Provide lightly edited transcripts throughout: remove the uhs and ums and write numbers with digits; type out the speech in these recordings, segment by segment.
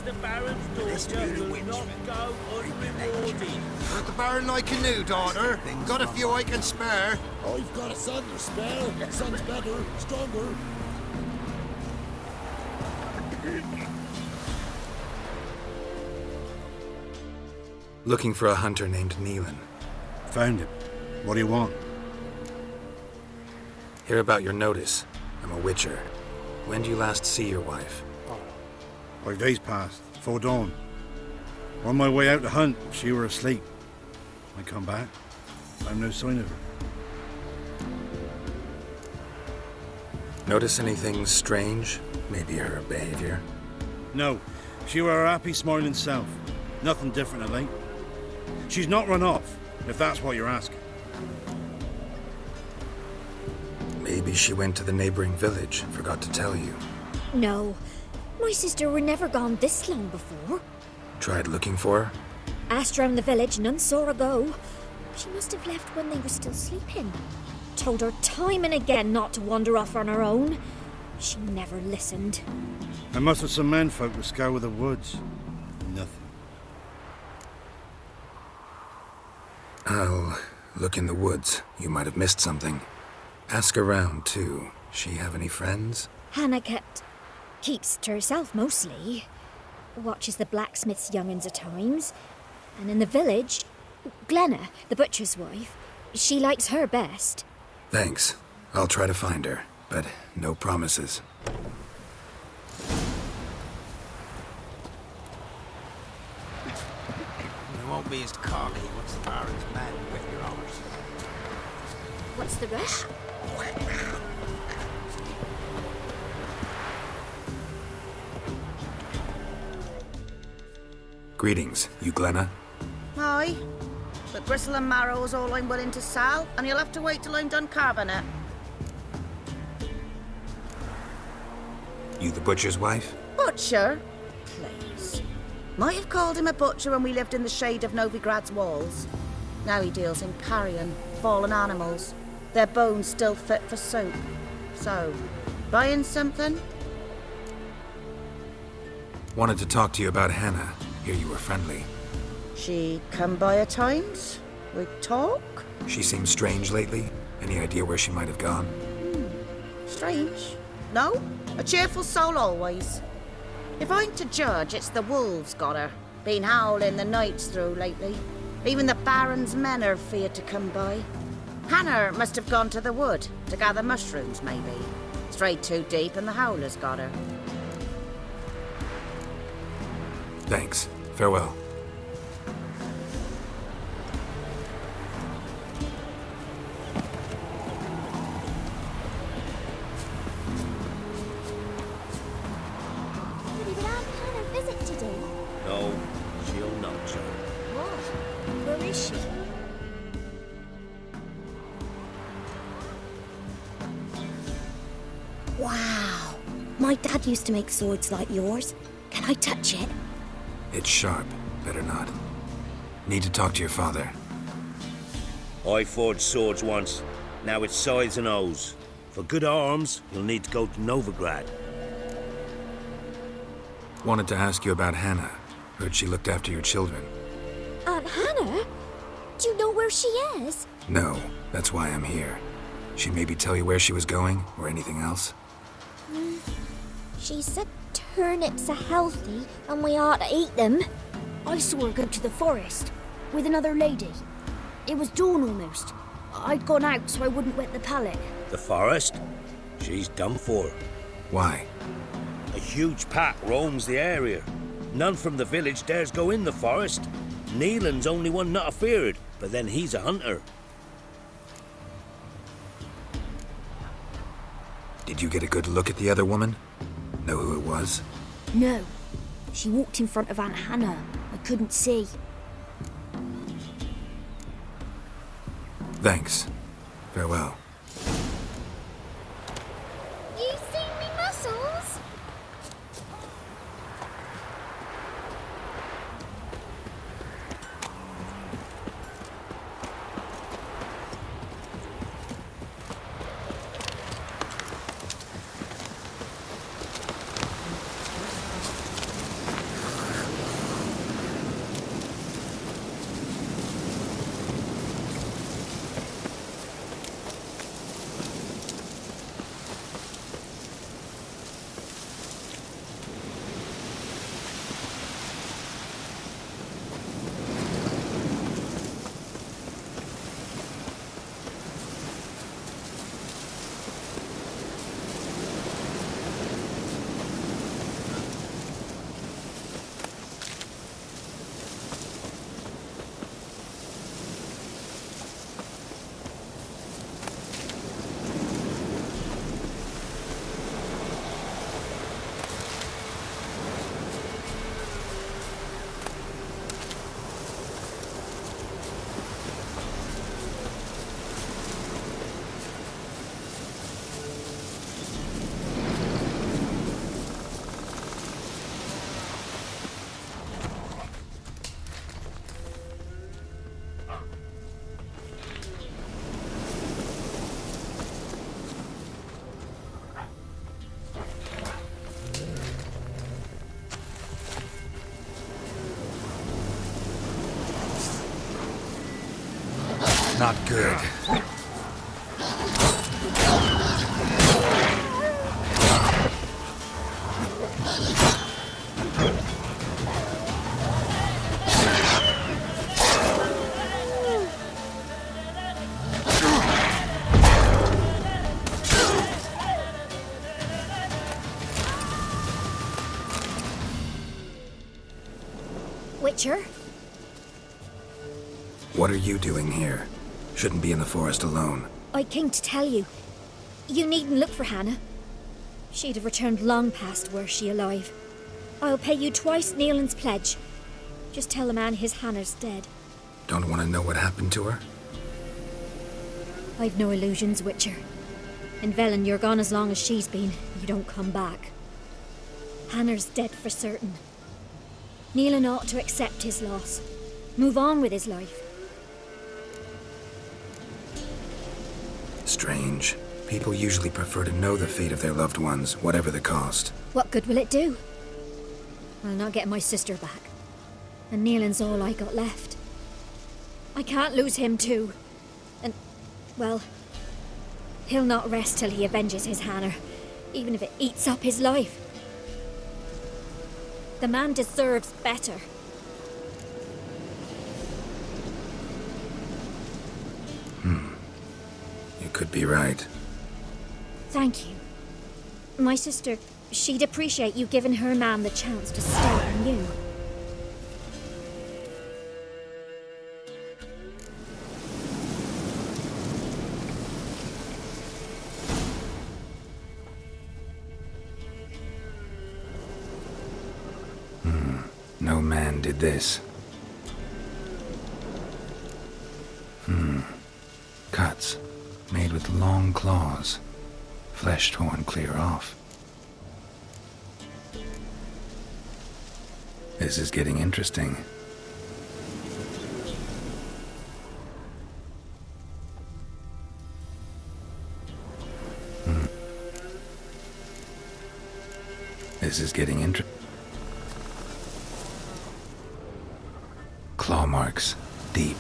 the Baron's daughter will not go unrewarded. Would the Baron like a new daughter? Got a few I can spare. I've got a son to spare. Son's better, stronger. Looking for a hunter named Neelan. Found him. What do you want? Hear about your notice. I'm a witcher. When did you last see your wife? 5 days passed, before dawn. On my way out to hunt, she were asleep. I come back, I've no sign of her. Notice anything strange? Maybe her behavior? No, she were her happy, smiling self. Nothing different, I think. She's not run off, if that's what you're asking. Maybe she went to the neighboring village, forgot to tell you. No, my sister were never gone this long before. Tried looking for her? Asked round the village, none saw her go. She must have left when they were still sleeping. Told her time and again not to wander off on her own. She never listened. I must have some menfolk to scour the woods. Nothing. I'll look in the woods. You might have missed something. Ask around, too. She have any friends? Hannah keeps to herself mostly. Watches the blacksmith's young'uns at times. And in the village, Glenna, the butcher's wife, she likes her best. Thanks. I'll try to find her, but no promises. You won't be as cocky once the Baron's men whip your honours. What's the rush? Greetings, you Glenna? Aye. But gristle and marrow is all I'm willing to sell, and you'll have to wait till I'm done carving it. You the butcher's wife? Butcher? Please. Might have called him a butcher when we lived in the shade of Novigrad's walls. Now he deals in carrion, fallen animals. Their bones still fit for soup. So, buying something? Wanted to talk to you about Hannah. Hear you were friendly. She come by at times? We talk? She seems strange lately. Any idea where she might have gone? Strange. No? A cheerful soul always. If I'm to judge, it's the wolves got her. Been howling the nights through lately. Even the Baron's men are feared to come by. Hannah must have gone to the wood to gather mushrooms, maybe. Strayed too deep and the howlers got her. Thanks. Farewell. Have you been out Hannah visit today? No, she'll not, John. What? Where is she? Wow. My dad used to make swords like yours. Can I touch it? It's sharp. Better not. Need to talk to your father. I forged swords once. Now it's sides and O's. For good arms, you'll need to go to Novigrad. Wanted to ask you about Hannah. Heard she looked after your children. Aunt Hannah? Do you know where she is? No, that's why I'm here. She maybe tell you where she was going, or anything else? She said turnips are healthy and we ought to eat them. I saw her go to the forest with another lady. It was dawn almost. I'd gone out so I wouldn't wet the pallet. The forest? She's done for. Why? A huge pack roams the area. None from the village dares go in the forest. Neelan's only one not afeared, but then he's a hunter. Did you get a good look at the other woman? Know who it was? No. She walked in front of Aunt Hannah. I couldn't see. Thanks. Farewell. You seen me muscles? Not good. Witcher? What are you doing here? Shouldn't be in the forest alone. I came to tell you. You needn't look for Hannah. She'd have returned long past were she alive. I'll pay you twice Neelan's pledge. Just tell the man his Hannah's dead. Don't want to know what happened to her? I've no illusions, Witcher. In Velen, you're gone as long as she's been. You don't come back. Hannah's dead for certain. Neelan ought to accept his loss. Move on with his life. Strange. People usually prefer to know the fate of their loved ones, whatever the cost. What good will it do? I'll not get my sister back. And Neelan's all I got left. I can't lose him too. And, well, he'll not rest till he avenges his Hannah, even if it eats up his life. The man deserves better. You could be right. Thank you. My sister, she'd appreciate you giving her man the chance to stay on you. No man did this. Cuts. Made with long claws. Flesh torn clear off. This is getting interesting. This is getting interesting. Claw marks. Deep.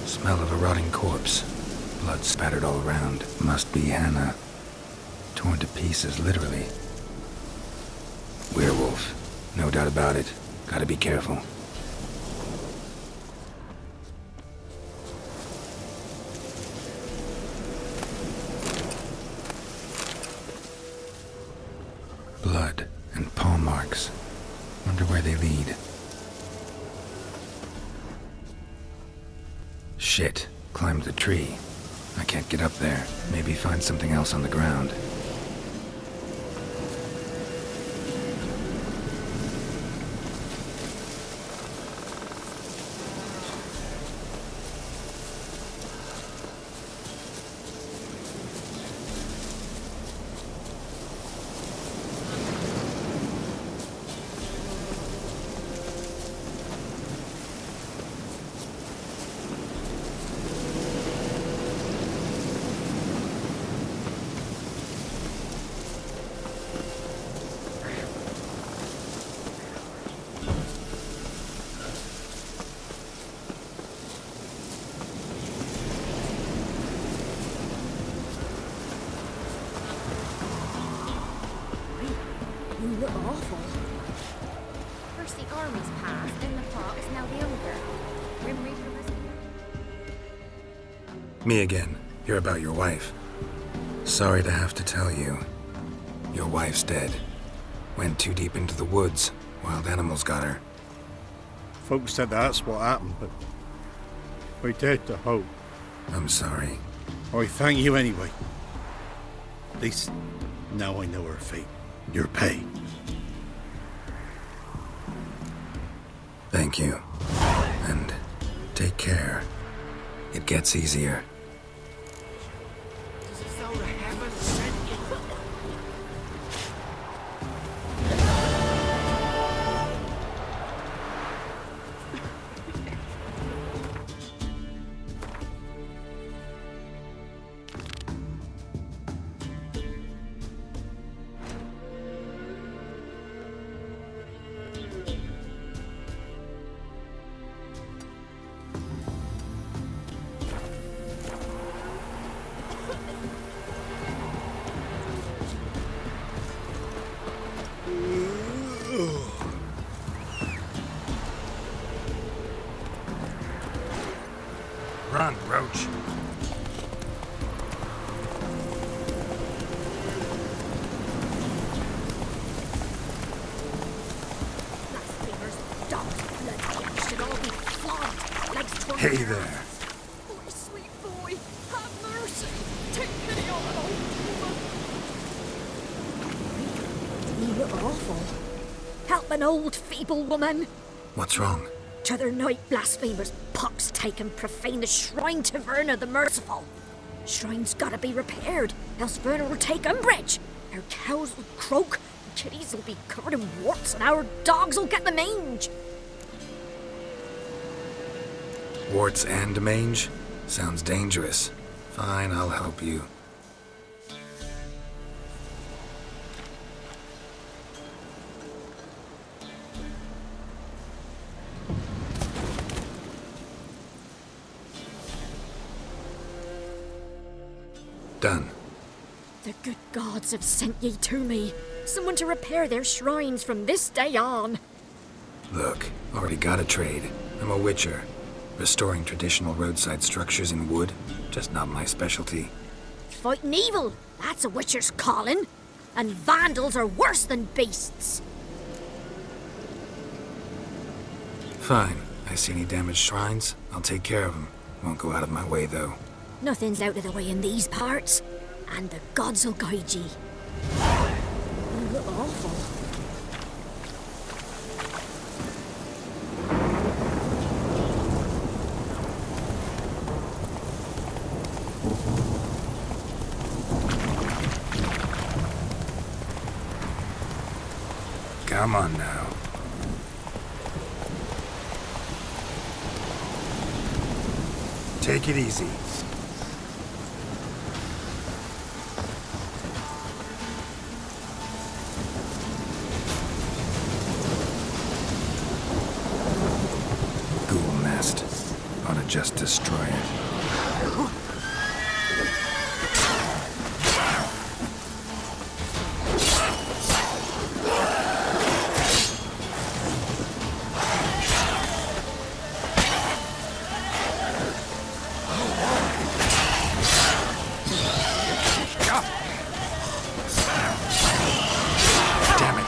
Smell of a rotting corpse. Blood spattered all around. Must be Hannah. Torn to pieces, literally. Werewolf. No doubt about it. Gotta be careful. Blood and paw marks. Wonder where they lead. Shit. Climbed the tree. I can't get up there. Maybe find something else on the ground. You look awful. First the army's passed, then the fog is now the ogre. Grim Reaper was Me again. You're about your wife. Sorry to have to tell you. Your wife's dead. Went too deep into the woods. Wild animals got her. Folks said that's what happened, but I dared to hope. I'm sorry. I thank you anyway. At least now I know her fate. Your pay. Thank you. And take care. It gets easier. Run, Roach. Blasphemers, dogs, blood, should all be flogged. Legs torn. Hey there. My sweet boy, have mercy. Take pity on an old woman. You look awful. Help an old, feeble woman. What's wrong? T'other night, blasphemers, pox take and profane the shrine to Verna the Merciful. Shrine's gotta be repaired, else Verna will take umbrage. Our cows will croak, kitties will be covered in warts, and our dogs will get the mange. Warts and mange? Sounds dangerous. Fine, I'll help you. Done. The good gods have sent ye to me. Someone to repair their shrines from this day on. Look, already got a trade. I'm a witcher. Restoring traditional roadside structures in wood, just not my specialty. Fighting evil, that's a witcher's calling. And vandals are worse than beasts. Fine. I see any damaged shrines, I'll take care of them. Won't go out of my way, though. Nothing's out of the way in these parts, and the gods will guide ye. You look awful. Come on now. Take it easy. Ghoul nest. Ought to just destroy it. Damn it.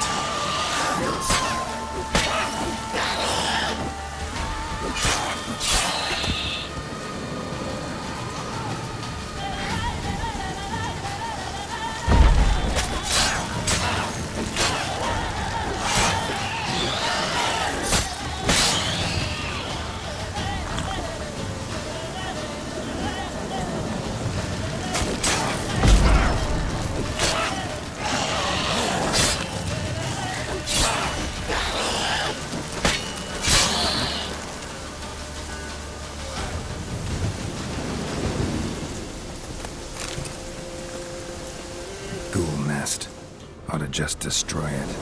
Ghoul nest. Ought to just destroy it.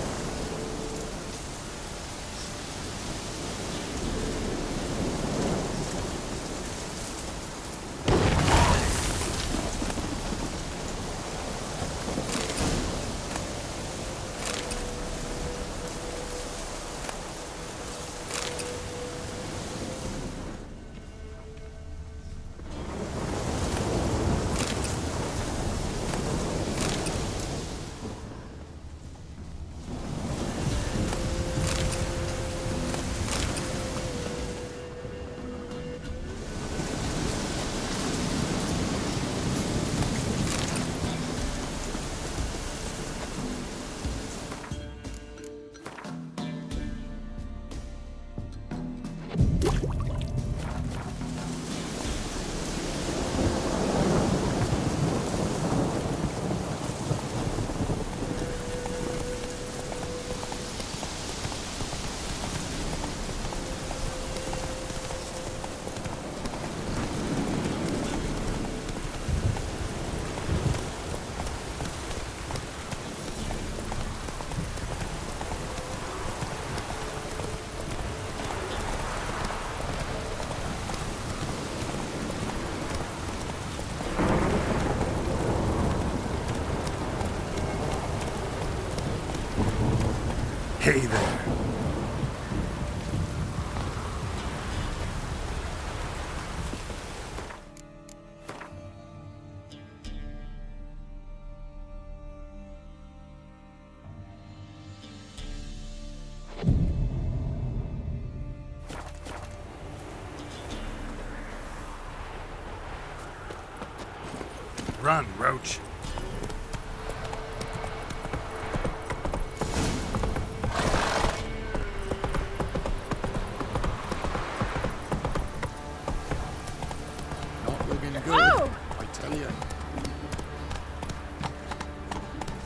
Hey there. Run, Roach. Not looking good, Oh! I tell you.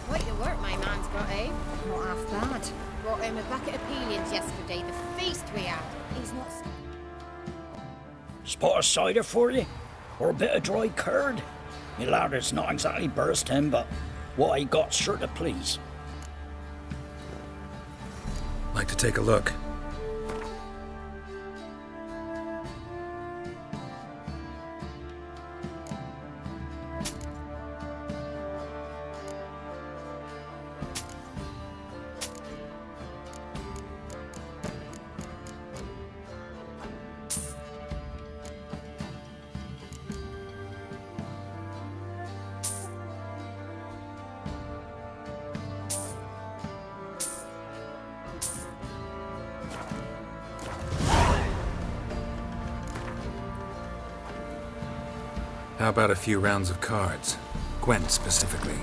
Quite the work my man's got, eh? Not half bad. Brought home a bucket of peelings yesterday, the feast we had. He's not. Spot of cider for you? Or a bit of dry curd? Me lad, it's not exactly bursting, but what I got's sure to please. Like to take a look? How about a few rounds of cards? Gwent specifically.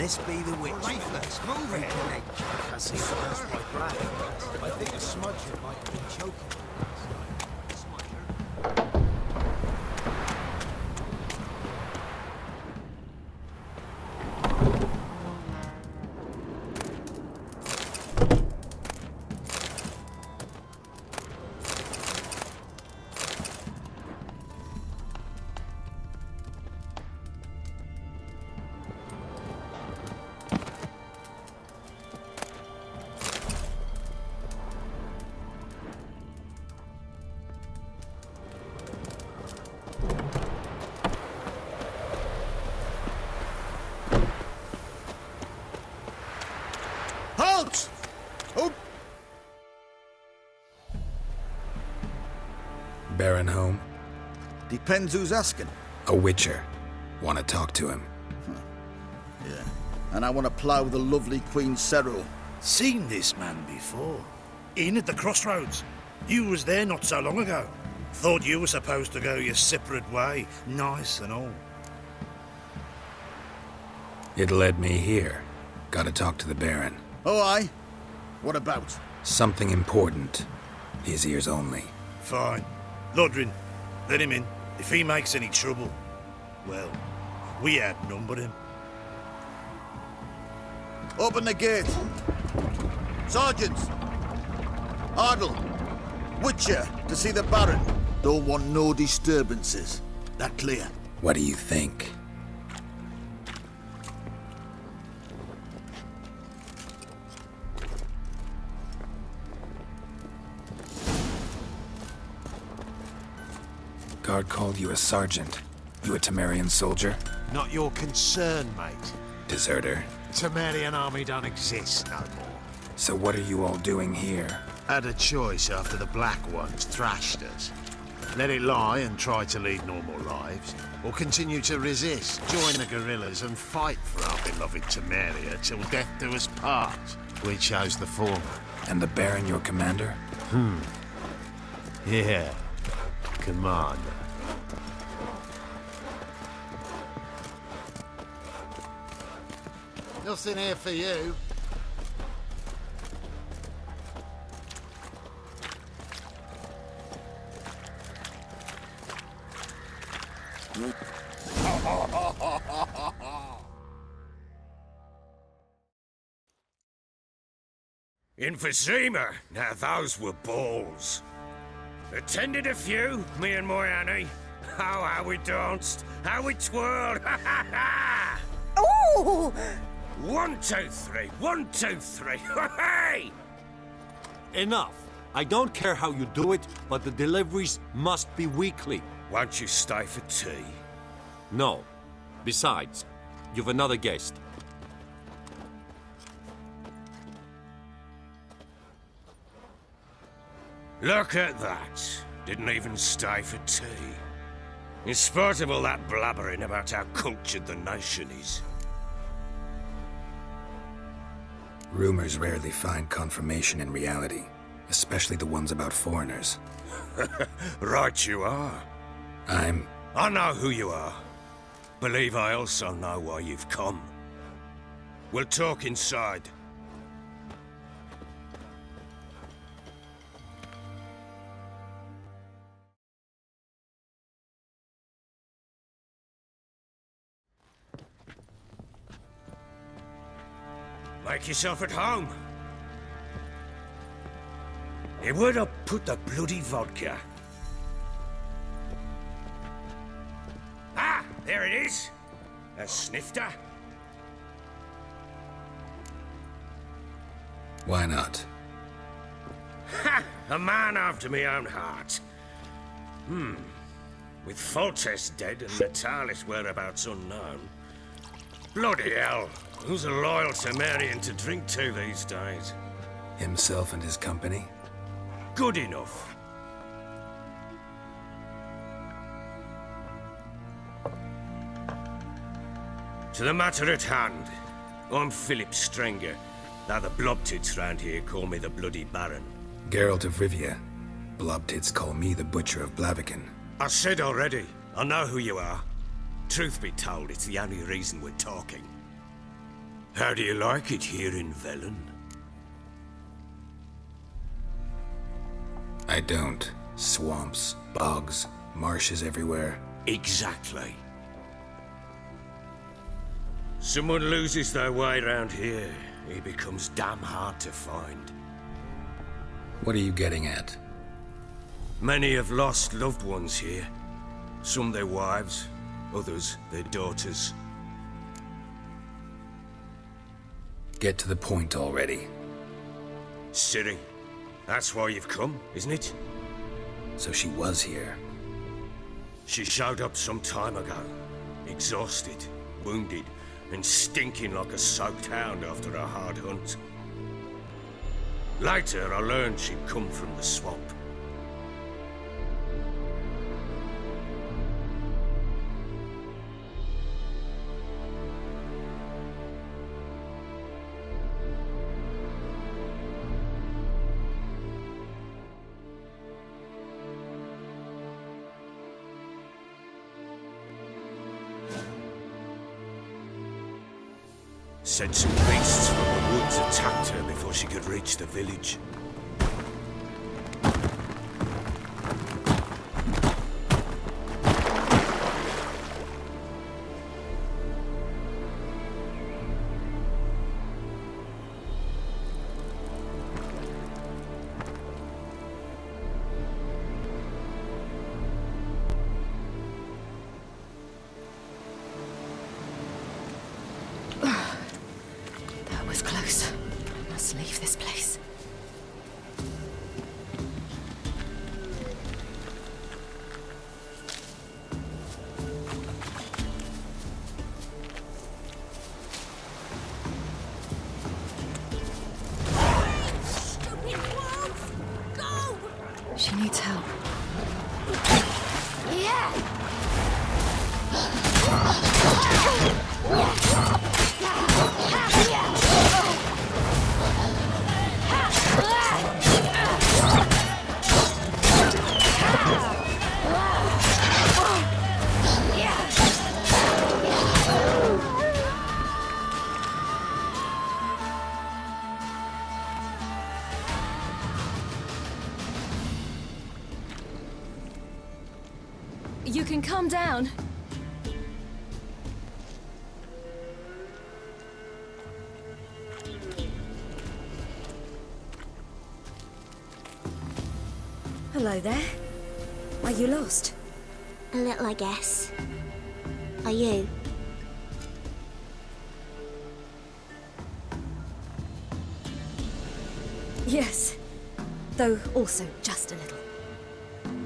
This be the witch. Lifeless, move it. I see the house quite black. I think a smudger might have been choking. Halt! Oh! Baron home? Depends who's asking. A witcher. Want to talk to him. Yeah. And I want to plough the lovely Queen Cero. Seen this man before. In at the crossroads. You was there not so long ago. Thought you were supposed to go your separate way, nice and all. It led me here. Gotta talk to the Baron. Oh, aye? What about? Something important. His ears only. Fine. Lodrin, let him in. If he makes any trouble, well, we outnumber him. Open the gate. Sergeants! Ardle! Witcher, to see the Baron. Don't want no disturbances. That clear? What do you think? Guard called you a sergeant. You a Temerian soldier? Not your concern, mate. Deserter. Temerian army don't exist no more. So what are you all doing here? Had a choice after the Black Ones thrashed us. Let it lie and try to lead normal lives, or continue to resist, join the guerrillas and fight for our beloved Temeria till death do us part. We chose the former. And the Baron your commander? Yeah. Commander. Nothing here for you. Emphysema. Now those were balls. Attended a few, me and my Annie. Oh, how we danced, how we twirled. Ooh! 1, 2, 3. 1, 2, 3. Hey! Enough. I don't care how you do it, but the deliveries must be weekly. Won't you stay for tea? No. Besides, you've another guest. Look at that. Didn't even stay for tea. In spite of all that blabbering about how cultured the nation is. Rumors rarely find confirmation in reality, especially the ones about foreigners. Right you are. I know who you are. Believe I also know why you've come. We'll talk inside. Make yourself at home. Where'd I put the bloody vodka? Ah, there it is. A snifter. Why not? Ha! A man after my own heart. With Foltest dead and Natalis whereabouts unknown. Bloody hell. Who's a loyal Temerian to drink to these days? Himself and his company? Good enough. To the matter at hand, I'm Philip Strenger. Now the Blobtits round here call me the Bloody Baron. Geralt of Rivia. Blobtits call me the Butcher of Blaviken. I said already, I know who you are. Truth be told, it's the only reason we're talking. How do you like it here in Velen? I don't. Swamps, bogs, marshes everywhere. Exactly. Someone loses their way around here, he becomes damn hard to find. What are you getting at? Many have lost loved ones here. Some their wives, others their daughters. Get to the point already. Ciri, that's why you've come, isn't it? So she was here. She showed up some time ago, exhausted, wounded, and stinking like a soaked hound after a hard hunt. Later, I learned she'd come from the swamp. Said some beasts from the woods attacked her before she could reach the village. Close. I must leave this place. Stupid wolves! Go! She needs help. You can calm down. Hello there. Are you lost? A little, I guess. Are you? Yes. Though also just a little.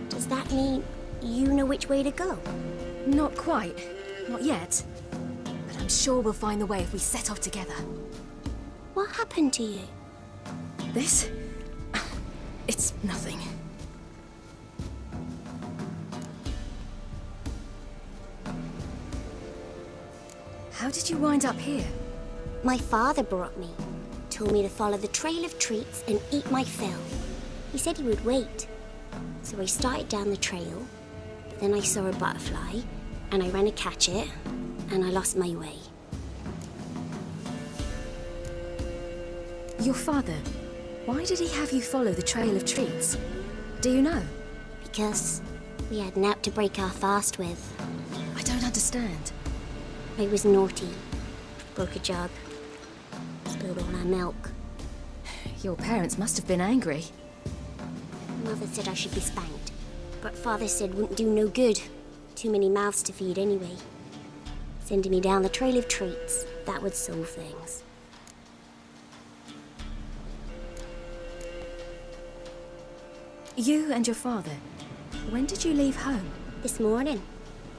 Does that mean you know which way to go? Not quite. Not yet. But I'm sure we'll find the way if we set off together. What happened to you? This? It's nothing. How did you wind up here? My father brought me. Told me to follow the trail of treats and eat my fill. He said he would wait. So I started down the trail, but then I saw a butterfly, and I ran to catch it, and I lost my way. Your father, why did he have you follow the trail of treats? Do you know? Because we had naught to break our fast with. I don't understand. I was naughty. Broke a jug. Spilled all our milk. Your parents must have been angry. Mother said I should be spanked, but Father said wouldn't do no good. Too many mouths to feed anyway. Sending me down the trail of treats, that would solve things. You and your father, when did you leave home? This morning.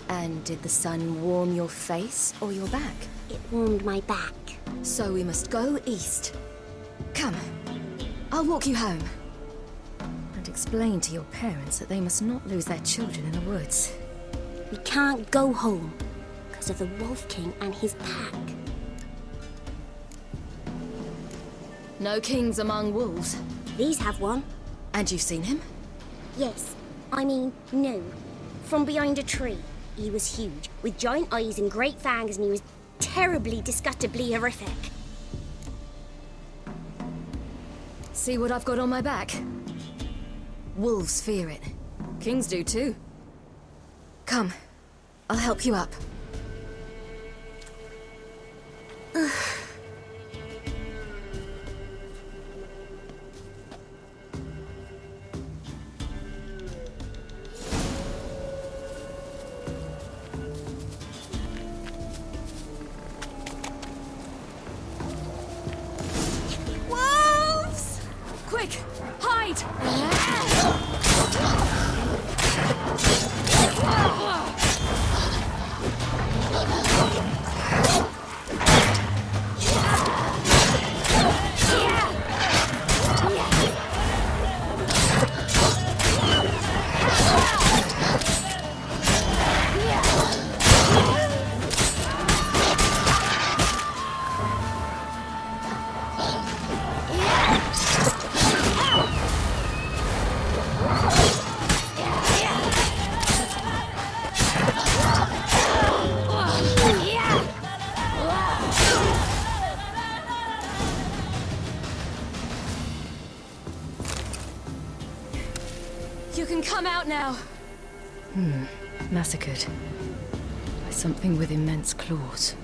And did the sun warm your face or your back? It warmed my back. So we must go east. Come, I'll walk you home. And explain to your parents that they must not lose their children in the woods. We can't go home because of the Wolf King and his pack. No kings among wolves. These have one. And you've seen him? Yes. I mean, no. From behind a tree. He was huge, with giant eyes and great fangs, and he was terribly, disgustingly horrific. See what I've got on my back? Wolves fear it. Kings do too. Come, I'll help you up. Wolves! Quick, hide! You can come out now. Massacred by something with immense claws.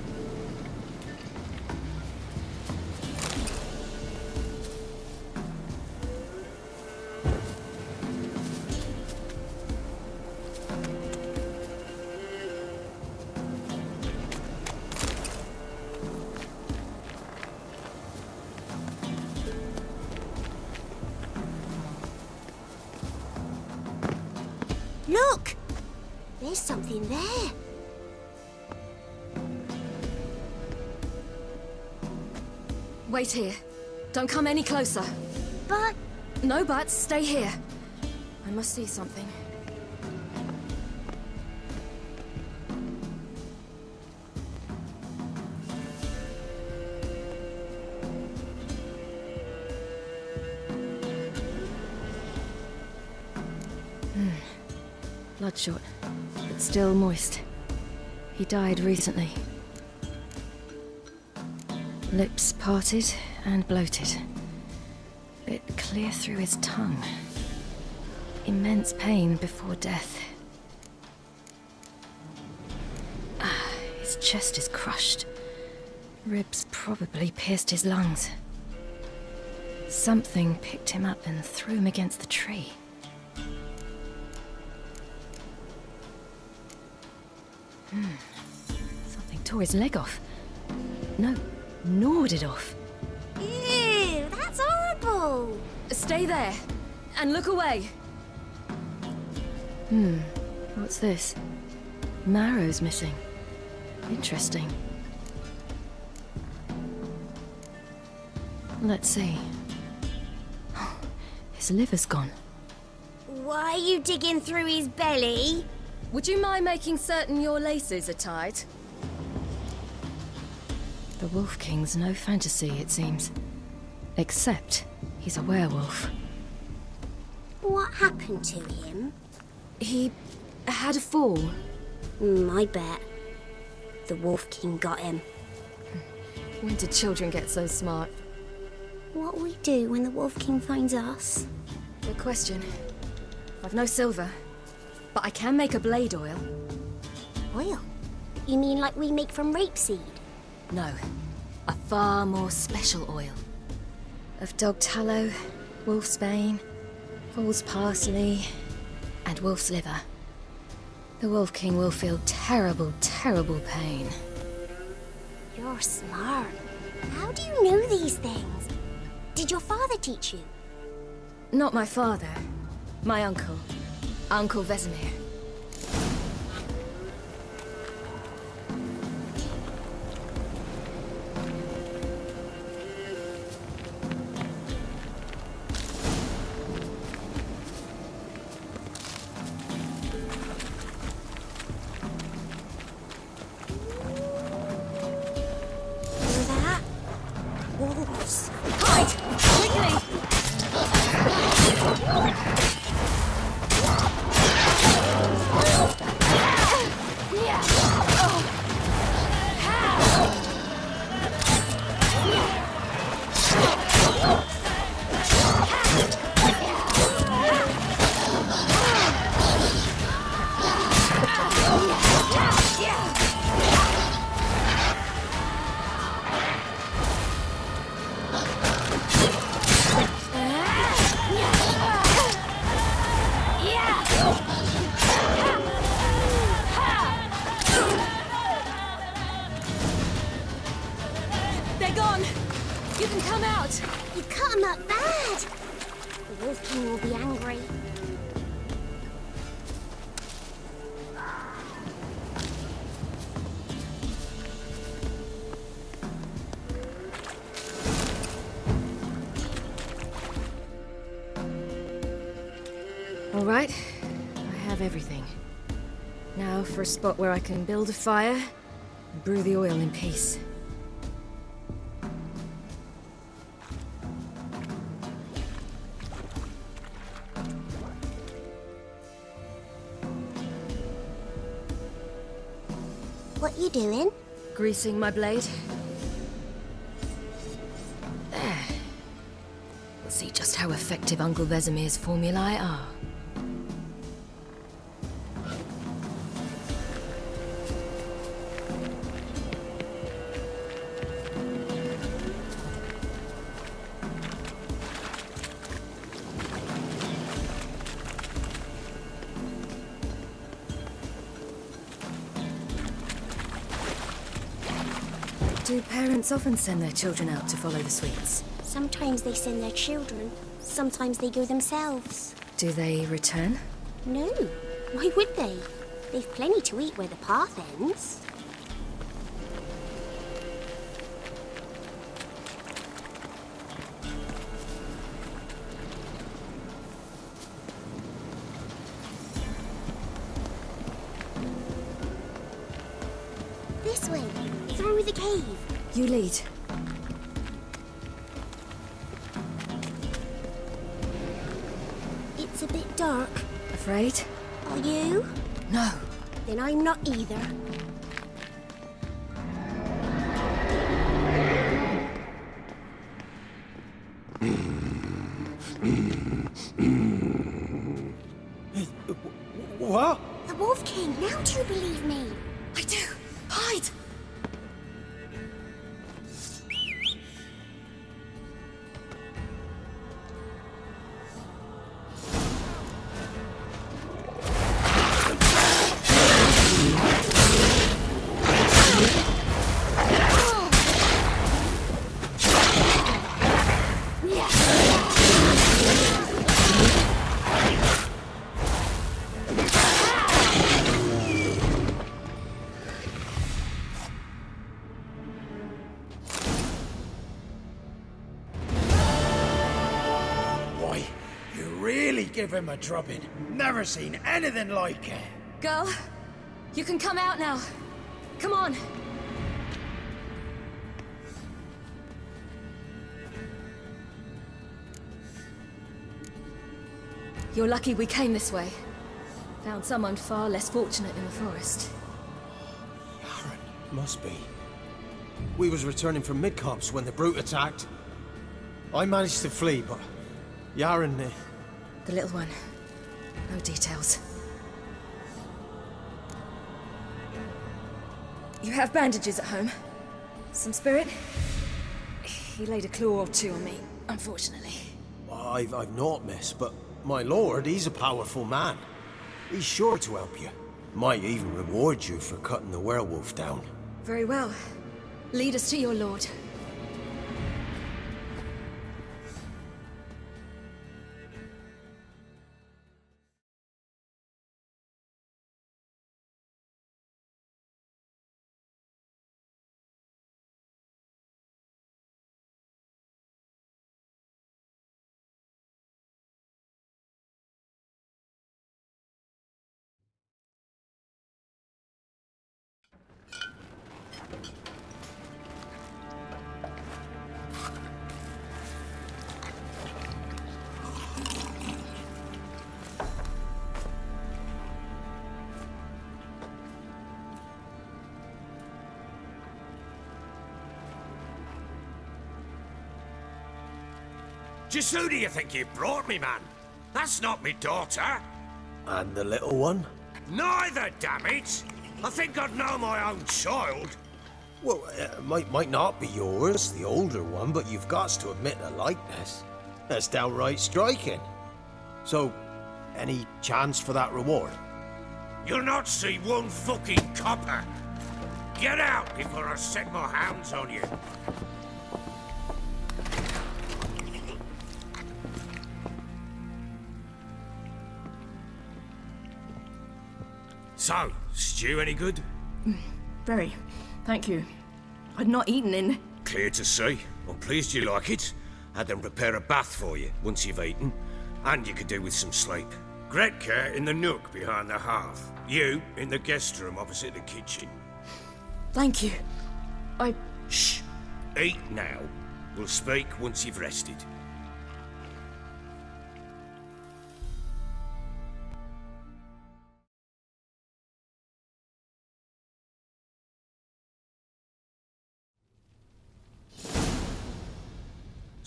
Look! There's something there. Wait here. Don't come any closer. But... No buts. Stay here. I must see something. Bloodshot, but still moist. He died recently. Lips parted and bloated. Bit clear through his tongue. Immense pain before death. His chest is crushed. Ribs probably pierced his lungs. Something picked him up and threw him against the tree. Something tore his leg off. No, gnawed it off. Ew, that's horrible! Stay there, and look away. What's this? Marrow's missing. Interesting. Let's see. His liver's gone. Why are you digging through his belly? Would you mind making certain your laces are tied? The Wolf King's no fantasy, it seems. Except he's a werewolf. What happened to him? He had a fall. I bet. The Wolf King got him. When did children get so smart? What'll we do when the Wolf King finds us? Good question. I've no silver, but I can make a blade oil. Oil? You mean like we make from rapeseed? No, a far more special oil. Of dog tallow, wolf's bane, foal's parsley, and wolf's liver. The Wolf King will feel terrible, terrible pain. You're smart. How do you know these things? Did your father teach you? Not my father. My uncle. Uncle Vesemir. Wolves. Hide! Quickly! can come out! You cut him up bad! The Wolf King will be angry. All right, I have everything. Now for a spot where I can build a fire and brew the oil in peace. What you doing? Greasing my blade. There. We'll see just how effective Uncle Vesemir's formulae are. Do parents often send their children out to follow the sweets? Sometimes they send their children. Sometimes they go themselves. Do they return? No. Why would they? They've plenty to eat where the path ends. This way. Through the cave. You lead. It's a bit dark. Afraid? Are you? No. Then I'm not either. What? The Wolf King, now do you believe me? I do. Hide! Give him a drubbing. Never seen anything like it. Girl, you can come out now. Come on. You're lucky we came this way. Found someone far less fortunate in the forest. Yaren, must be. We was returning from Midcopse when the brute attacked. I managed to flee, but Yaren... The little one. No details. You have bandages at home? Some spirit? He laid a claw or two on me, unfortunately. I've naught, miss, but my lord, he's a powerful man. He's sure to help you. Might even reward you for cutting the werewolf down. Very well. Lead us to your lord. Just who do you think you brought me, man? That's not me daughter. And the little one? Neither, damn it! I think I'd know my own child. Well, might not be yours, the older one, but you've got to admit a likeness. That's downright striking. So, any chance for that reward? You'll not see one fucking copper. Get out before I set my hounds on you. So, stew any good? Very. Thank you. I'd not eaten in... Clear to see. I'm pleased you like it. Had them prepare a bath for you once you've eaten. And you could do with some sleep. Gretka in the nook behind the hearth. You in the guest room opposite the kitchen. Thank you. Shh. Eat now. We'll speak once you've rested.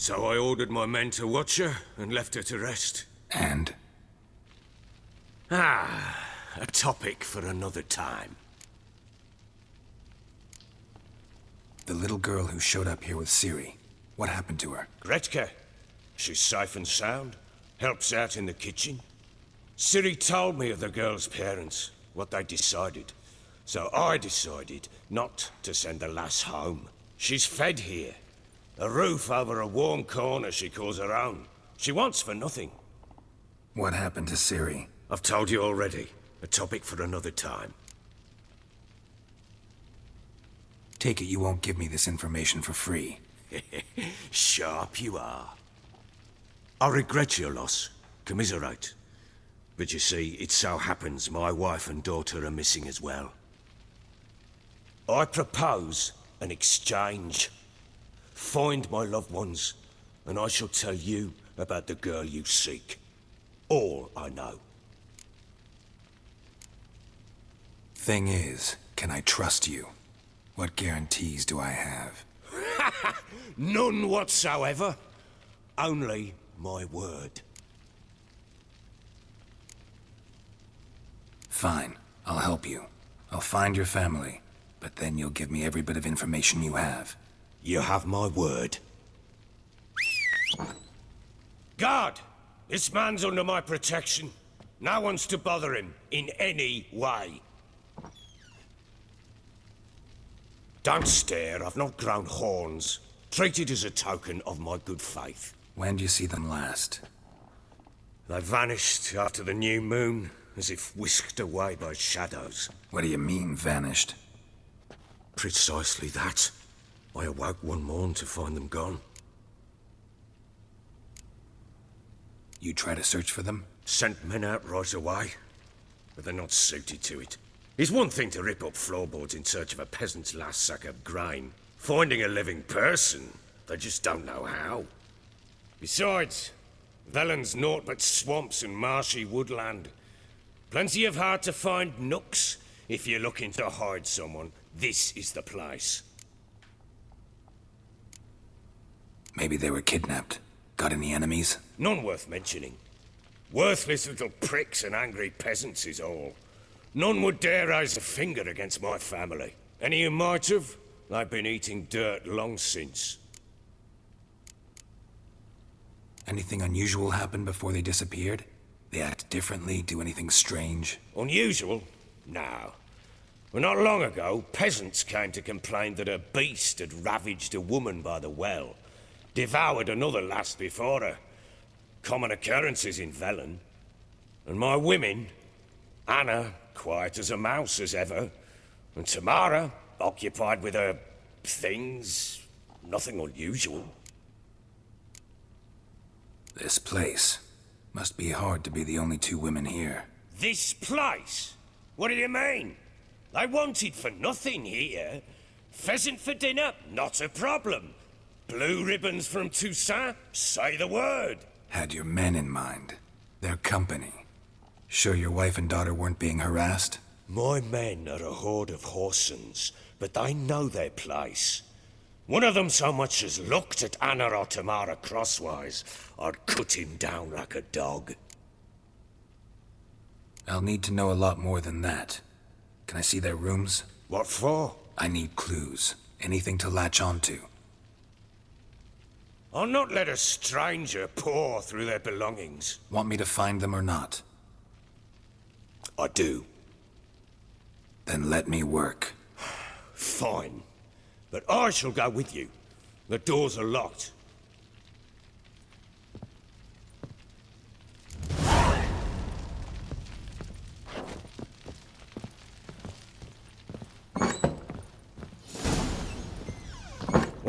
So I ordered my men to watch her and left her to rest. And? A topic for another time. The little girl who showed up here with Ciri. What happened to her? Gretka. She's safe and sound. Helps out in the kitchen. Ciri told me of the girl's parents, what they decided. So I decided not to send the lass home. She's fed here. A roof over a warm corner she calls her own. She wants for nothing. What happened to Ciri? I've told you already. A topic for another time. Take it you won't give me this information for free. Sharp you are. I regret your loss. Commiserate. But you see, it so happens my wife and daughter are missing as well. I propose an exchange. Find my loved ones, and I shall tell you about the girl you seek. All I know. Thing is, can I trust you? What guarantees do I have? None whatsoever. Only my word. Fine, I'll help you. I'll find your family, but then you'll give me every bit of information you have. You have my word. Guard! This man's under my protection. No one's to bother him in any way. Don't stare, I've not grown horns. Treat it as a token of my good faith. When did you see them last? They vanished after the new moon, as if whisked away by shadows. What do you mean, vanished? Precisely that. I awoke one morn to find them gone. You try to search for them? Sent men out right away, but they're not suited to it. It's one thing to rip up floorboards in search of a peasant's last sack of grain. Finding a living person, they just don't know how. Besides, Velen's naught but swamps and marshy woodland. Plenty of hard-to-find nooks. If you're looking to hide someone, this is the place. Maybe they were kidnapped. Got any enemies? None worth mentioning. Worthless little pricks and angry peasants is all. None would dare raise a finger against my family. Any who might have, they've been eating dirt long since. Anything unusual happen before they disappeared? They act differently, do anything strange? Unusual? No. Well, not long ago, peasants came to complain that a beast had ravaged a woman by the well. Devoured another lass before her. Common occurrences in Velen. And my women, Anna, quiet as a mouse as ever, and Tamara, occupied with her things, nothing unusual. This place. Must be hard to be the only two women here. This place? What do you mean? They wanted for nothing here. Pheasant for dinner? Not a problem. Blue ribbons from Toussaint? Say the word. Had your men in mind. Their company. Sure your wife and daughter weren't being harassed? My men are a horde of whoresons, but they know their place. One of them so much as looked at Anna or Tamara crosswise, I'd cut him down like a dog. I'll need to know a lot more than that. Can I see their rooms? What for? I need clues. Anything to latch onto. I'll not let a stranger pore through their belongings. Want me to find them or not? I do. Then let me work. Fine. But I shall go with you. The doors are locked.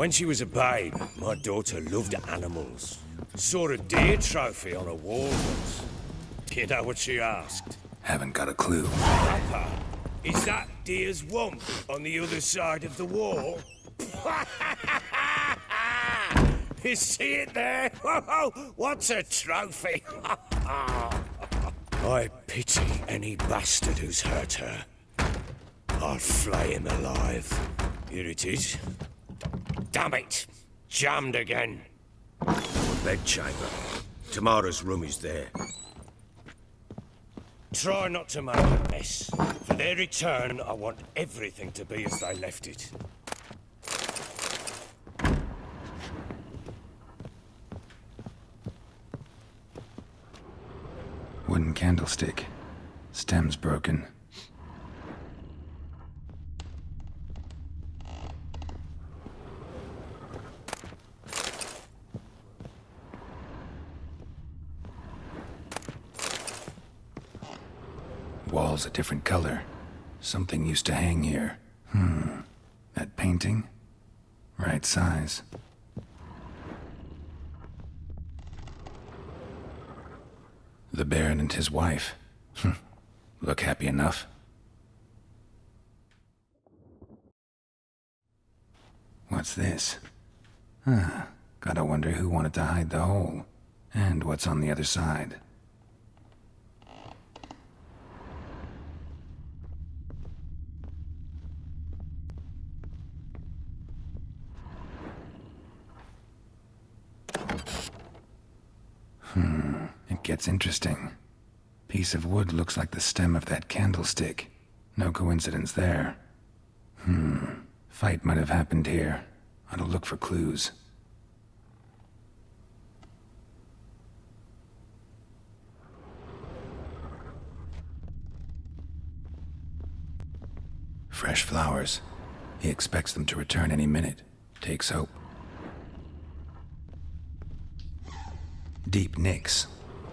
When she was a babe, my daughter loved animals. Saw a deer trophy on a wall once. You know what she asked? Haven't got a clue. Papa, is that deer's wump on the other side of the wall? You see it there? What's a trophy? I pity any bastard who's hurt her. I'll flay him alive. Here it is. Damn it! Jammed again. Bedchamber. Tamara's room is there. Try not to make a mess. For their return, I want everything to be as they left it. Wooden candlestick. Stem's broken. Wall's a different color. Something used to hang here. That painting? Right size. The Baron and his wife. Look happy enough. What's this? Gotta wonder who wanted to hide the hole. And what's on the other side. It gets interesting. Piece of wood looks like the stem of that candlestick. No coincidence there. Fight might have happened here. Ought to look for clues. Fresh flowers. He expects them to return any minute. Takes hope. Deep nicks.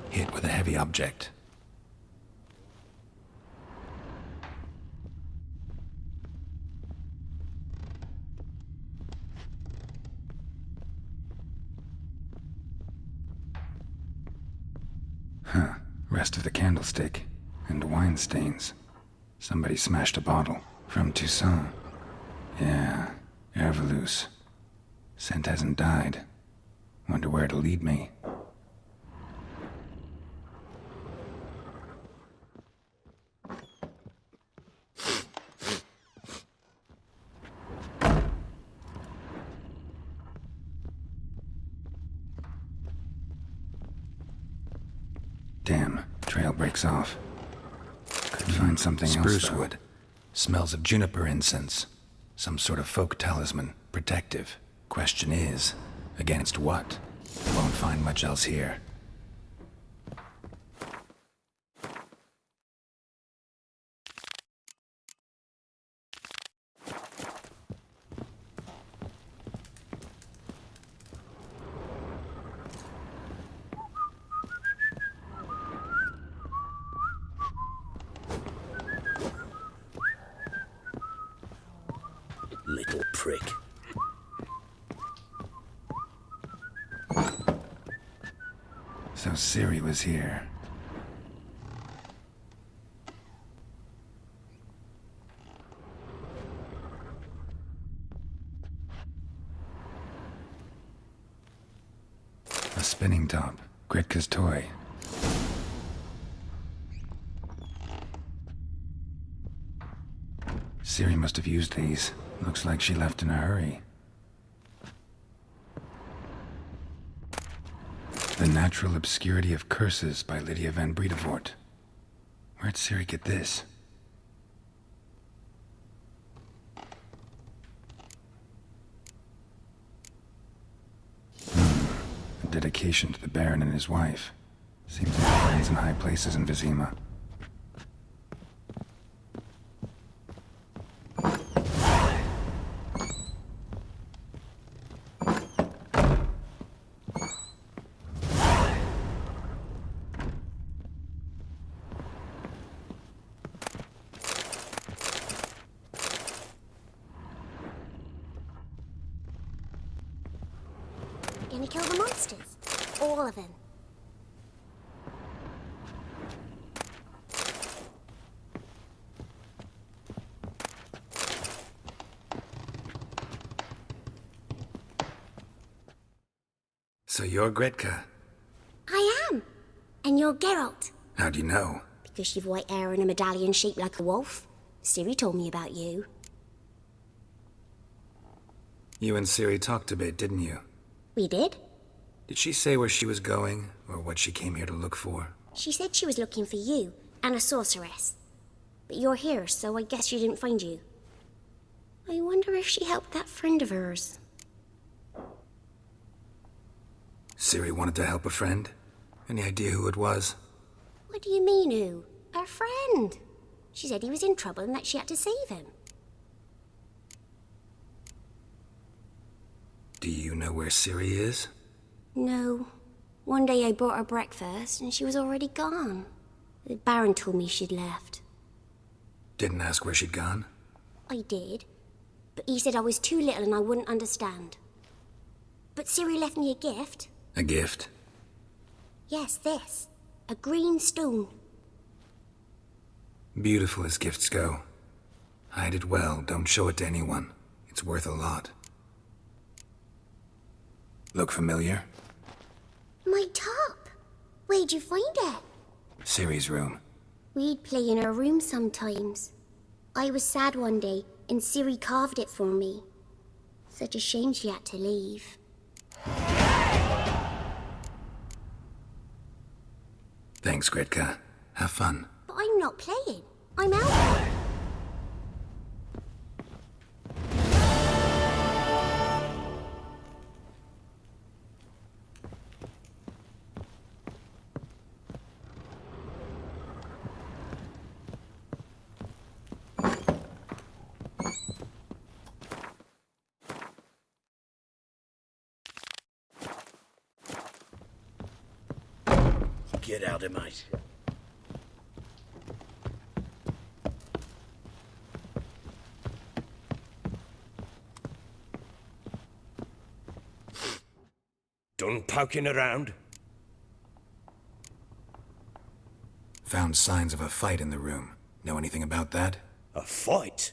Hit with a heavy object. Rest of the candlestick. And wine stains. Somebody smashed a bottle. From Toussaint. Yeah, Herveloos. Scent hasn't died. Wonder where it'll lead me. Damn, trail breaks off. Could find something else, Spruce wood. Smells of juniper incense. Some sort of folk talisman. Protective. Question is, against what? Won't find much else here. Little prick. So Ciri was here. A spinning top. Gretka's toy. Ciri must have used these. Looks like she left in a hurry. The Natural Obscurity of Curses by Lydia van Bredevoort. Where'd Ciri get this? A dedication to the Baron and his wife. Seems to have friends in high places in Vizima. gonna kill the monsters. All of them. So you're Gretka? I am. And you're Geralt. How do you know? Because you've white hair and a medallion shaped like a wolf. Ciri told me about you. You and Ciri talked a bit, didn't you? We did. Did she say where she was going, or what she came here to look for? She said she was looking for you, and a sorceress. But you're here, so I guess she didn't find you. I wonder if she helped that friend of hers. Ciri wanted to help a friend? Any idea who it was? What do you mean, who? Her friend. She said he was in trouble and that she had to save him. Do you know where Ciri is? No. One day I brought her breakfast and she was already gone. The Baron told me she'd left. Didn't ask where she'd gone? I did. But he said I was too little and I wouldn't understand. But Ciri left me a gift. A gift? Yes, this. A green stone. Beautiful as gifts go. Hide it well, don't show it to anyone. It's worth a lot. Look familiar? My top. Where'd you find it? Ciri's room. We'd play in her room sometimes. I was sad one day, and Ciri carved it for me. Such a shame she had to leave. Thanks, Gretka. Have fun. But I'm not playing. I'm out. Get out of mate. Done poking around? Found signs of a fight in the room. Know anything about that? A fight?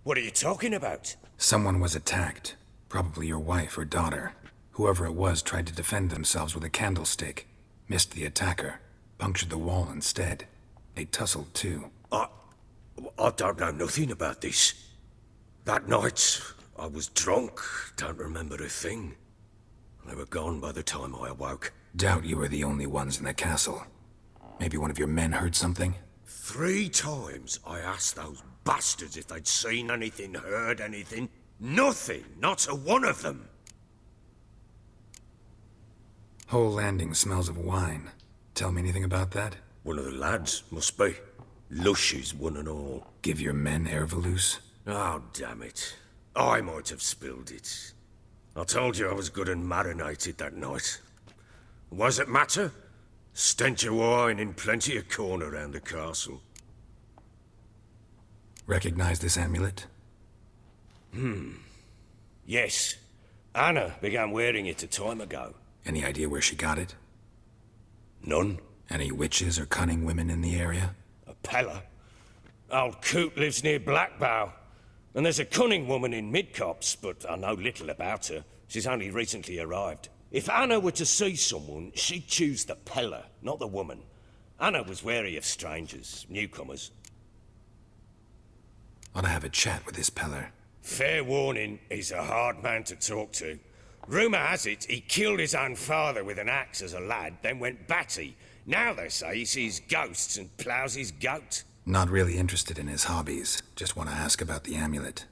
What are you talking about? Someone was attacked. Probably your wife or daughter. Whoever it was tried to defend themselves with a candlestick. Missed the attacker. Punctured the wall instead. They tussled too. I don't know nothing about this. That night, I was drunk. Don't remember a thing. They were gone by the time I awoke. Doubt you were the only ones in the castle. Maybe one of your men heard something? 3 times I asked those bastards if they'd seen anything, heard anything. Nothing. Not a one of them. Whole landing smells of wine. Tell me anything about that? One of the lads, must be. Lushes, one and all. Give your men Ervalus? Oh, damn it. I might have spilled it. I told you I was good and marinated that night. What does it matter? Stench of wine in plenty of corn around the castle. Recognize this amulet? Yes. Anna began wearing it a time ago. Any idea where she got it? None. Any witches or cunning women in the area? A Pella. Old Coot lives near Blackbow. And there's a cunning woman in Midcopse, but I know little about her. She's only recently arrived. If Anna were to see someone, she'd choose the Pella, not the woman. Anna was wary of strangers, newcomers. Ought to have a chat with this Peller. Fair warning, he's a hard man to talk to. Rumour has it he killed his own father with an axe as a lad, then went batty. Now they say he sees ghosts and ploughs his goat. Not really interested in his hobbies. Just want to ask about the amulet.